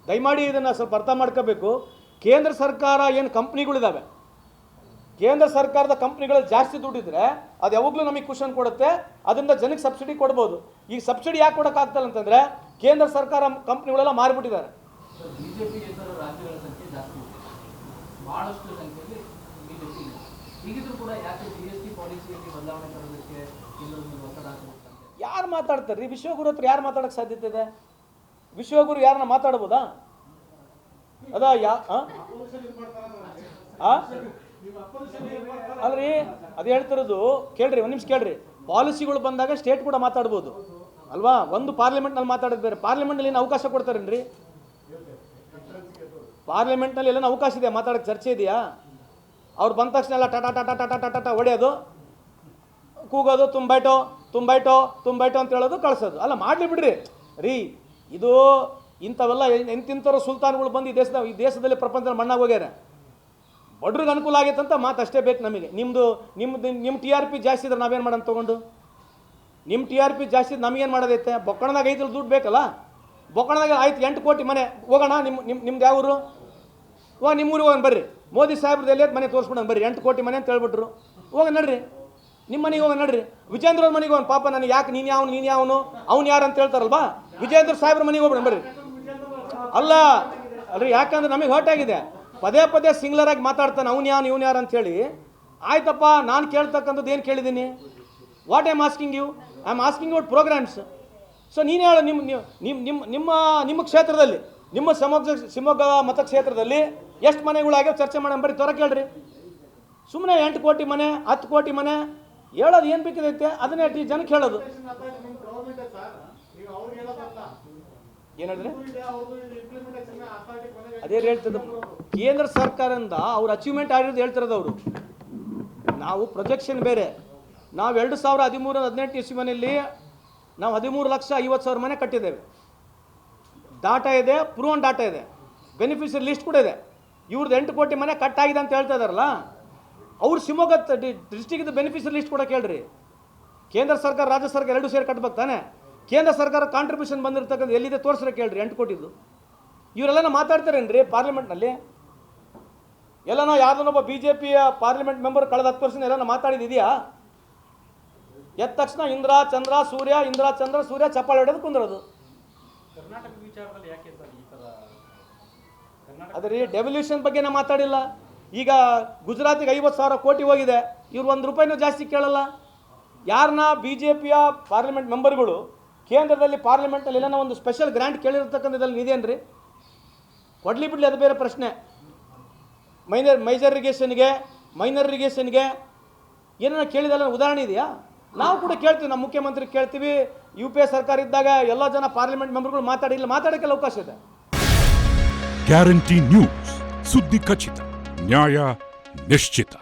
ದಯಮಾಡಿ ಇದನ್ನು ಸ್ವಲ್ಪ ಅರ್ಥ ಮಾಡ್ಕೋಬೇಕು. ಕೇಂದ್ರ ಸರ್ಕಾರ ಏನು ಕಂಪ್ನಿಗಳಿದ್ದಾವೆ, ಕೇಂದ್ರ ಸರ್ಕಾರದ ಕಂಪ್ನಿಗಳು ಜಾಸ್ತಿ ದುಡ್ಡಿದ್ರೆ ಅದು ಯಾವಾಗಲೂ ನಮಗೆ ಕ್ವಶನ್ ಕೊಡುತ್ತೆ, ಅದರಿಂದ ಜನಕ್ಕೆ ಸಬ್ಸಿಡಿ ಕೊಡ್ಬೋದು. ಈಗ ಸಬ್ಸಿಡಿ ಯಾಕೆ ಕೊಡೋಕ್ಕಾಗ್ತಲ್ಲ ಅಂತಂದರೆ ಕೇಂದ್ರ ಸರ್ಕಾರ ಕಂಪ್ನಿಗಳೆಲ್ಲ ಮಾರಿಬಿಟ್ಟಿದ್ದಾರೆ. ಬಿಜೆಪಿ ರಾಜ್ಯಗಳ ಸಂಖ್ಯೆ ಜಾಸ್ತಿ ಇದೆ, ಬಹಳಷ್ಟು ಸಂಖ್ಯೆಯಲ್ಲಿ ಬಿಜೆಪಿ ಇದೆ. ಹೀಗಿದ್ರೂ ಕೂಡ ಯಾಕೆ GST ಪಾಲಿಸಿಯಲ್ಲಿ ಬದಲಾವಣೆ ತರೋದಕ್ಕೆ ಕೇಂದ್ರದ ಮೇಲೆ ಒತ್ತಡ ಹಾಕಬೇಕು? ಯಾರು ಮಾತಾಡ್ತಾರೆ ರೀ? ವಿಶ್ವಗುರು ಹತ್ರ ಯಾರು ಮಾತಾಡೋಕ್ಕೆ ಸಾಧ್ಯತೆ ಇದೆ? ವಿಶ್ವಗುರು ಯಾರನ್ನ ಮಾತಾಡ್ಬೋದಾ? ಅದ ಅಲ್ರಿ, ಅದು ಹೇಳ್ತಿರೋದು ಕೇಳ್ರಿ, ಒಂದು ನಿಮಿಷ ಕೇಳ್ರಿ. ಪಾಲಿಸಿಗಳು ಬಂದಾಗ ಸ್ಟೇಟ್ ಕೂಡ ಮಾತಾಡ್ಬೋದು ಅಲ್ವಾ? ಒಂದು ಪಾರ್ಲಿಮೆಂಟ್ನಲ್ಲಿ ಮಾತಾಡೋದು ಬೇರೆ. ಪಾರ್ಲಿಮೆಂಟ್ನಲ್ಲಿ ಏನು ಅವಕಾಶ ಕೊಡ್ತಾರೇನ್ರಿ? ಪಾರ್ಲಿಮೆಂಟ್ನಲ್ಲಿ ಎಲ್ಲ ಅವಕಾಶ ಇದೆ ಮಾತಾಡೋಕ್ಕೆ, ಚರ್ಚೆ ಇದೆಯಾ? ಅವ್ರು ಬಂದ ತಕ್ಷಣ ಎಲ್ಲ ಟಾಟಾ ಟಾಟಾ ಟಾಟಾ ಟಾಟಾ ಟಾಟಾ ಹೊಡೆಯೋದು, ಕೂಗೋದು, ತುಂಬೈಟೋ ತುಂಬೈಟೋ ತುಂಬೈಟೋ ಅಂತ ಹೇಳೋದು, ಕಳಿಸೋದು. ಅಲ್ಲ, ಮಾಡಲಿ ಬಿಡ್ರಿ ರೀ. ಇದು ಇಂಥವೆಲ್ಲ ಎಂತಿಂಥವ್ರು ಸುಲ್ತಾನ್ಗಳು ಬಂದು ಈ ದೇಶದಲ್ಲಿ ಪ್ರಪಂಚದಲ್ಲಿ ಮಣ್ಣಾಗಿ ಹೋಗ್ಯಾರ. ಬಡ್ರಿಗೆ ಅನುಕೂಲ ಆಗೈತೆ ಅಂತ ಮಾತು ಅಷ್ಟೇ ಬೇಕು ನಮಗೆ. ನಿಮ್ಮ TRP ಜಾಸ್ತಿ ಇದ್ರೆ ನಾವೇನು ಮಾಡೋಣ ತೊಗೊಂಡು? ನಿಮ್ಮ TRP ಜಾಸ್ತಿ ನಮಗೇನು ಮಾಡೋದೈತೆ? ಬೊಕ್ಕಣದಾಗ 5 ದುಡ್ಡು ಬೇಕಲ್ಲ. ಬೊಕ್ಕಣದಾಗ ಆಯ್ತು 8 ಕೋಟಿ ಮನೆ, ಹೋಗೋಣ. ನಿಮ್ದು ಯಾವ ಊರು? ನಿಮ್ಮೂರಿಗೆ ಹೋಗೋಣ ಬರ್ರಿ. ಮೋದಿ ಸಾಹೇಬ್ರದ್ದು ಎಲ್ಲೇ ಮನೆ ತೋರಿಸ್ಬಿಡೋಣ ಬರ್ರಿ, 8 ಕೋಟಿ ಮನೆ ಅಂತ ಹೇಳ್ಬಿಟ್ರು. ಹೋಗಿ ನಡ್ರಿ, ನಿಮ್ಮ ಮನೆಗೆ ಹೋಗಿ ನಡ್ರಿ. ವಿಜೇಂದ್ರ ಅವ್ರ ಮನೆಗೆ ಹೋಗೋಣ. ಪಾಪ ನನಗೆ ಯಾಕೆ ನೀನು ಯಾವನು ಅವ್ನು ಯಾರು ಅಂತ ಹೇಳ್ತಾರಲ್ವಾ? ವಿಜೇಂದ್ರ ಸಾಹೇಬ್ರ ಮನೆಗೆ ಹೋಗ್ಬಿಡೋಣ ಬರ್ರಿ. ಅಲ್ರಿ, ಯಾಕಂದ್ರೆ ನಮಗೆ ಹರ್ಟ್ ಆಗಿದೆ. ಪದೇ ಪದೇ ಸಿಂಗ್ಲರ್ ಆಗಿ ಮಾತಾಡ್ತಾನೆ, ಅವ್ನು ಇವನು ಯಾರು ಅಂತ ಹೇಳಿ. ಆಯ್ತಪ್ಪ, ನಾನು ಕೇಳ್ತಕ್ಕಂಥದ್ದು ಏನು ಕೇಳಿದ್ದೀನಿ? What I am asking you? I am asking out programmes. So ನೀನು ಹೇಳು, ನಿಮ್ಮ ಕ್ಷೇತ್ರದಲ್ಲಿ, ನಿಮ್ಮ ಶಿವಮೊಗ್ಗ ಮತಕ್ಷೇತ್ರದಲ್ಲಿ ಎಷ್ಟು ಮನೆಗಳಾಗ್ಯಾವ ಚರ್ಚೆ ಮಾಡೋಣ ಬರ್ರಿ, ತ್ವರ ಕೇಳ್ರಿ. ಸುಮ್ಮನೆ 8 ಕೋಟಿ ಮನೆ 10 ಕೋಟಿ ಮನೆ ಹೇಳೋದು ಏನು ಬೇಕಿದೈತೆ ಅದನ್ನೇ ಜನಕ್ಕೆ ಹೇಳೋದು. ಏನು ಹೇಳಿದ್ರೆ ಅದೇ ಹೇಳ್ತದೆ. ಕೇಂದ್ರ ಸರ್ಕಾರದಿಂದ ಅವ್ರು ಅಚೀವ್ಮೆಂಟ್ ಆಗಿರೋದು ಹೇಳ್ತಿರೋದು ಅವರು. ನಾವು ಪ್ರೊಜೆಕ್ಷನ್ ಬೇರೆ. ನಾವು 2013-18 ಇಸ್ವಿನಲ್ಲಿ ನಾವು 13,50,000 ಮನೆ ಕಟ್ಟಿದ್ದೇವೆ. ಡಾಟಾ ಇದೆ, ಪ್ರೂವನ್ ಡಾಟಾ ಇದೆ, ಬೆನಿಫಿಷರಿ ಲಿಸ್ಟ್ ಕೂಡ ಇದೆ. ಇವ್ರದ್ದು 8 ಕೋಟಿ ಮನೆ ಕಟ್ಟಾಗಿದೆ ಅಂತ ಹೇಳ್ತಾ ಇದಾರಲ್ಲ, ಅವ್ರು ಶಿವಮೊಗ್ಗ ಡಿಸ್ಟಿಕ್ದು ಬೆನಿಫಿಷರಿ ಲಿಸ್ಟ್ ಕೂಡ ಕೇಳ್ರಿ. ಕೇಂದ್ರ ಸರ್ಕಾರ ರಾಜ್ಯ ಸರ್ಕಾರ ಎರಡೂ ಸೇರಿ ಕಟ್ಬೇಕು ತಾನೆ. ಕೇಂದ್ರ ಸರ್ಕಾರ ಕಾಂಟ್ರಿಬ್ಯೂಷನ್ ಬಂದಿರ್ತಕ್ಕಂಥ ಎಲ್ಲಿದೆ ತೋರಿಸ್ರೆ ಕೇಳ್ರಿ. 8 ಕೋಟಿದು ಇವರೆಲ್ಲ ಮಾತಾಡ್ತಾರೇನ್ರಿ ಪಾರ್ಲಿಮೆಂಟ್ನಲ್ಲಿ? ಎಲ್ಲನೋ ಯಾವ್ದನ್ನೊಬ್ಬ BJPಯ ಪಾರ್ಲಿಮೆಂಟ್ ಮೆಂಬರ್ ಕಳೆದ 10 ವರ್ಷ ಎಲ್ಲ ಮಾತಾಡಿದೆಯಾ? ಎದ್ದ ತಕ್ಷಣ ಇಂದ್ರ ಚಂದ್ರ ಸೂರ್ಯ ಚಪ್ಪಾಳೆ ಹೊಡೆದು ಕುಂದಿರೋದು. ಕರ್ನಾಟಕ ವಿಚಾರದಲ್ಲಿ ಯಾಕೆ ಸರ್ ಈ ಥರ? ಅದೇ ರೀ, ಡೆವಲ್ಯೂಷನ್ ಬಗ್ಗೆನೇ ಮಾತಾಡಿಲ್ಲ. ಈಗ ಗುಜರಾತಿಗೆ 50,000 ಕೋಟಿ ಹೋಗಿದೆ, ಇವ್ರು 1 ರೂಪಾಯಿನೂ ಜಾಸ್ತಿ ಕೇಳಲ್ಲ. ಯಾರನ್ನ BJPಯ ಪಾರ್ಲಿಮೆಂಟ್ ಮೆಂಬರ್ಗಳು ಕೇಂದ್ರದಲ್ಲಿ ಪಾರ್ಲಿಮೆಂಟಲ್ಲಿ ಏನೋ ಒಂದು ಸ್ಪೆಷಲ್ ಗ್ರ್ಯಾಂಟ್ ಕೇಳಿರ್ತಕ್ಕಂಥದ್ದಲ್ಲಿ ಇದೇನ್ರಿ? ಕೊಡಲಿ ಬಿಡಲಿ, ಅದು ಬೇರೆ ಪ್ರಶ್ನೆ. ಮೈನರ್ ಇರಿಗೇಷನ್ಗೆ ಏನನ್ನ ಕೇಳಿದಲ್ಲ ಉದಾಹರಣೆ ಇದೆಯಾ? ನಾವು ಕೂಡ ಕೇಳ್ತೀವಿ, ನಮ್ಮ ಮುಖ್ಯಮಂತ್ರಿ ಕೇಳ್ತೀವಿ. UPA ಸರ್ಕಾರ ಇದ್ದಾಗ ಎಲ್ಲ ಜನ ಪಾರ್ಲಿಮೆಂಟ್ ಮೆಂಬರ್ಗಳು ಮಾತಾಡೋಕ್ಕೆಲ್ಲ ಅವಕಾಶ ಇದೆ. ಗ್ಯಾರಂಟಿ ನ್ಯೂಸ್, ಸುದ್ದಿ ಖಚಿತ, ನ್ಯಾಯ ನಿಶ್ಚಿತ.